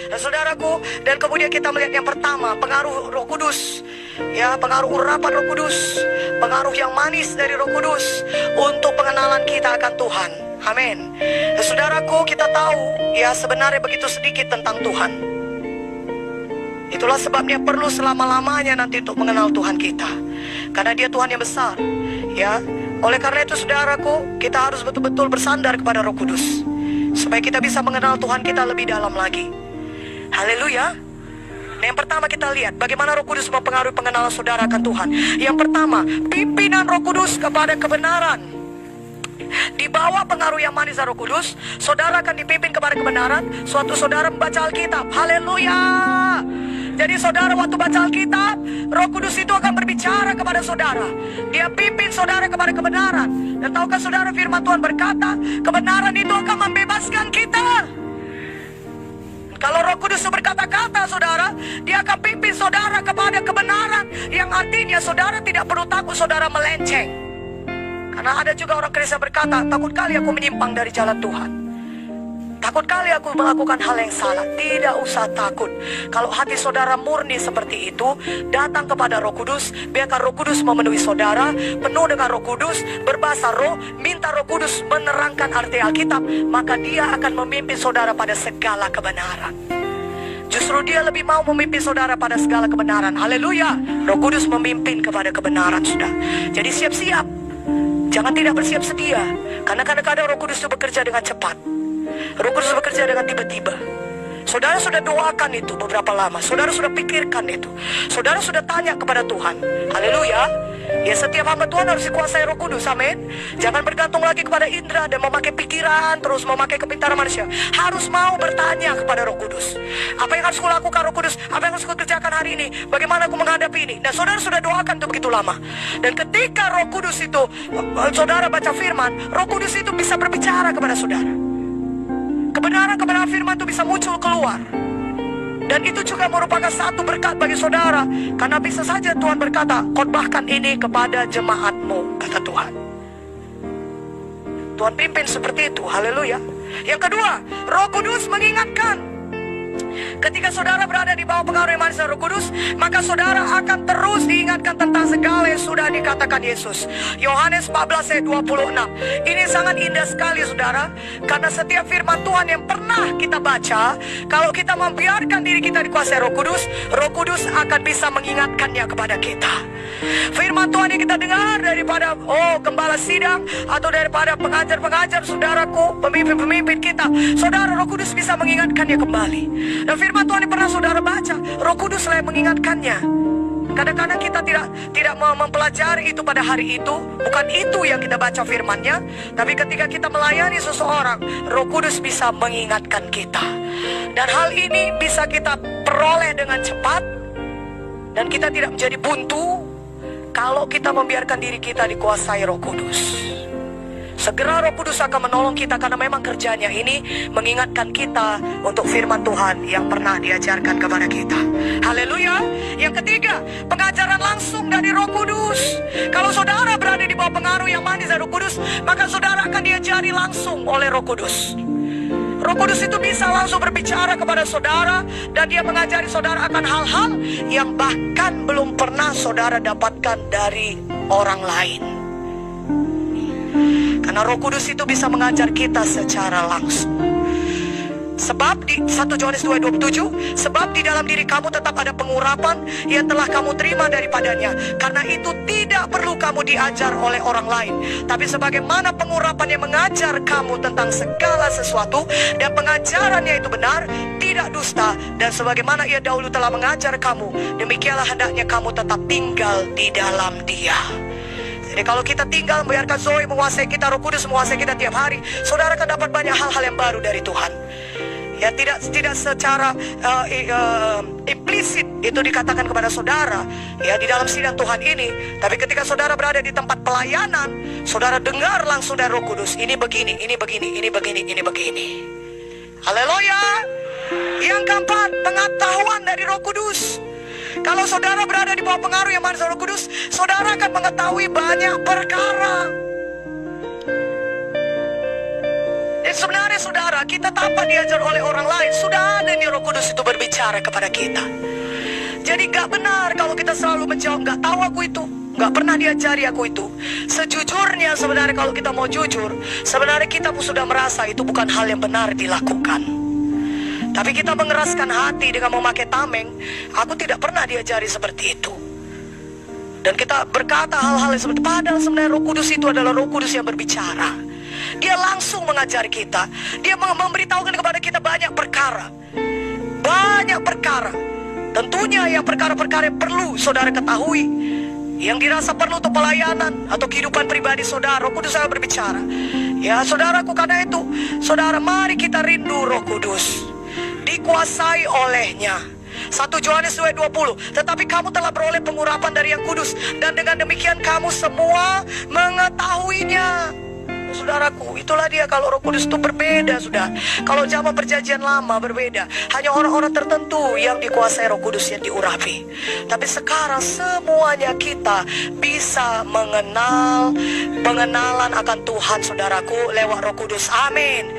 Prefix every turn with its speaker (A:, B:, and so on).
A: Dan saudaraku, dan kemudian kita melihat yang pertama, pengaruh Roh Kudus. Ya, pengaruh urapan Roh Kudus, pengaruh yang manis dari Roh Kudus untuk pengenalan kita akan Tuhan. Amin. Dan saudaraku, kita tahu ya sebenarnya begitu sedikit tentang Tuhan. Itulah sebabnya perlu selama-lamanya nanti untuk mengenal Tuhan kita, karena Dia Tuhan yang besar. Ya, oleh karena itu saudaraku, kita harus betul-betul bersandar kepada Roh Kudus supaya kita bisa mengenal Tuhan kita lebih dalam lagi. Haleluya. Nah, yang pertama kita lihat bagaimana Roh Kudus mempengaruhi pengenalan saudara akan Tuhan. Yang pertama, pimpinan Roh Kudus kepada kebenaran. Di bawah pengaruh yang manis Roh Kudus, saudara akan dipimpin kepada kebenaran. Suatu saudara membaca Alkitab. Haleluya. Jadi saudara waktu baca Alkitab, Roh Kudus itu akan berbicara kepada saudara. Dia pimpin saudara kepada kebenaran. Dan tahukah saudara, firman Tuhan berkata, kebenaran itu akan membebaskan kita. Kalau Roh Kudus berkata-kata saudara, Dia akan pimpin saudara kepada kebenaran. Yang artinya saudara tidak perlu takut saudara melenceng. Karena ada juga orang Kristen berkata, takut kali aku menyimpang dari jalan Tuhan, takut kali aku melakukan hal yang salah. Tidak usah takut. Kalau hati saudara murni seperti itu, datang kepada Roh Kudus. Biarkan Roh Kudus memenuhi saudara, penuh dengan Roh Kudus, berbahasa roh, minta Roh Kudus menerangkan arti Alkitab. Maka Dia akan memimpin saudara pada segala kebenaran. Justru Dia lebih mau memimpin saudara pada segala kebenaran. Haleluya. Roh Kudus memimpin kepada kebenaran, sudah. Jadi siap-siap. Jangan tidak bersiap sedia. Karena kadang-kadang Roh Kudus itu bekerja dengan cepat. Roh Kudus bekerja dengan tiba-tiba. Saudara sudah doakan itu beberapa lama. Saudara sudah pikirkan itu. Saudara sudah tanya kepada Tuhan. Haleluya. Ya, setiap hamba Tuhan harus dikuasai Roh Kudus. Amin. Jangan bergantung lagi kepada indera dan memakai pikiran, terus memakai kepintaran manusia. Harus mau bertanya kepada Roh Kudus. Apa yang harus kulakukan Roh Kudus? Apa yang harus kukerjakan hari ini? Bagaimana aku menghadapi ini? Nah, saudara sudah doakan itu begitu lama. Dan ketika Roh Kudus itu, saudara baca firman, Roh Kudus itu bisa berbicara kepada saudara. Kebenaran-kebenaran firman itu bisa muncul keluar. Dan itu juga merupakan satu berkat bagi saudara. Karena bisa saja Tuhan berkata, khotbahkan ini kepada jemaatmu, kata Tuhan. Tuhan pimpin seperti itu. Haleluya. Yang kedua, Roh Kudus mengingatkan. Ketika saudara berada di bawah pengaruh yang manis Roh Kudus, maka saudara akan terus diingatkan tentang segala yang sudah dikatakan Yesus. Yohanes 14 ayat 26. Ini sangat indah sekali saudara. Karena setiap firman Tuhan yang pernah kita baca, kalau kita membiarkan diri kita dikuasai Roh Kudus akan bisa mengingatkannya kepada kita. Firman Tuhan yang kita dengar daripada gembala sidang, atau daripada pengajar-pengajar saudaraku, pemimpin-pemimpin kita, saudara, Roh Kudus bisa mengingatkannya kembali. Dan firman Tuhan yang pernah saudara baca, Roh Kudus lah yang mengingatkannya. Kadang-kadang kita tidak mempelajari itu pada hari itu. Bukan itu yang kita baca firmannya. Tapi ketika kita melayani seseorang, Roh Kudus bisa mengingatkan kita. Dan hal ini bisa kita peroleh dengan cepat. Dan kita tidak menjadi buntu kalau kita membiarkan diri kita dikuasai Roh Kudus. Segera Roh Kudus akan menolong kita, karena memang kerjanya ini mengingatkan kita untuk firman Tuhan yang pernah diajarkan kepada kita. Haleluya. Yang ketiga, pengajaran langsung dari Roh Kudus. Kalau saudara berada di bawah pengaruh yang manis dari Roh Kudus, maka saudara akan diajari langsung oleh Roh Kudus. Roh Kudus itu bisa langsung berbicara kepada saudara, dan Dia mengajari saudara akan hal-hal yang bahkan belum pernah saudara dapatkan dari orang lain. Karena Roh Kudus itu bisa mengajar kita secara langsung. Sebab di 1 Yohanes 2:27, sebab di dalam diri kamu tetap ada pengurapan yang telah kamu terima daripadanya. Karena itu tidak perlu kamu diajar oleh orang lain, tapi sebagaimana pengurapan yang mengajar kamu tentang segala sesuatu, dan pengajarannya itu benar, tidak dusta, dan sebagaimana ia dahulu telah mengajar kamu, demikianlah hendaknya kamu tetap tinggal di dalam Dia. Jadi kalau kita tinggal membiarkan Zoe menguasai kita, Roh Kudus menguasai kita tiap hari, saudara akan dapat banyak hal-hal yang baru dari Tuhan. Ya, tidak secara implisit itu dikatakan kepada saudara ya di dalam sidang Tuhan ini. Tapi ketika saudara berada di tempat pelayanan, saudara dengar langsung dari Roh Kudus, ini begini, ini begini, ini begini, ini begini. Haleluya. Yang keempat, pengetahuan dari Roh Kudus. Kalau saudara berada di bawah pengaruh yang manis Roh Kudus, saudara akan mengetahui banyak perkara. Jadi sebenarnya saudara, kita tanpa diajar oleh orang lain, sudah ada nih Roh Kudus itu berbicara kepada kita. Jadi gak benar kalau kita selalu menjawab, gak tahu aku itu, gak pernah diajari aku itu. Sejujurnya sebenarnya kalau kita mau jujur, sebenarnya kita pun sudah merasa itu bukan hal yang benar dilakukan. Tapi kita mengeraskan hati dengan memakai tameng, aku tidak pernah diajari seperti itu. Dan kita berkata hal-hal yang seperti, padahal sebenarnya Roh Kudus itu adalah Roh Kudus yang berbicara. Dia langsung mengajari kita. Dia memberitahukan kepada kita banyak perkara. Banyak perkara. Tentunya yang perkara-perkara yang perlu saudara ketahui, yang dirasa perlu untuk pelayanan atau kehidupan pribadi saudara, Roh Kudus akan berbicara. Ya saudaraku, karena itu saudara, mari kita rindu Roh Kudus, dikuasai olehnya. 1 Yohanes 2:20, tetapi kamu telah beroleh pengurapan dari Yang Kudus, dan dengan demikian kamu semua mengetahuinya. Saudaraku, itulah dia kalau Roh Kudus itu berbeda sudah. Kalau zaman perjanjian lama berbeda, hanya orang-orang tertentu yang dikuasai Roh Kudus yang diurapi. Tapi sekarang semuanya kita bisa mengenal pengenalan akan Tuhan saudaraku lewat Roh Kudus. Amin.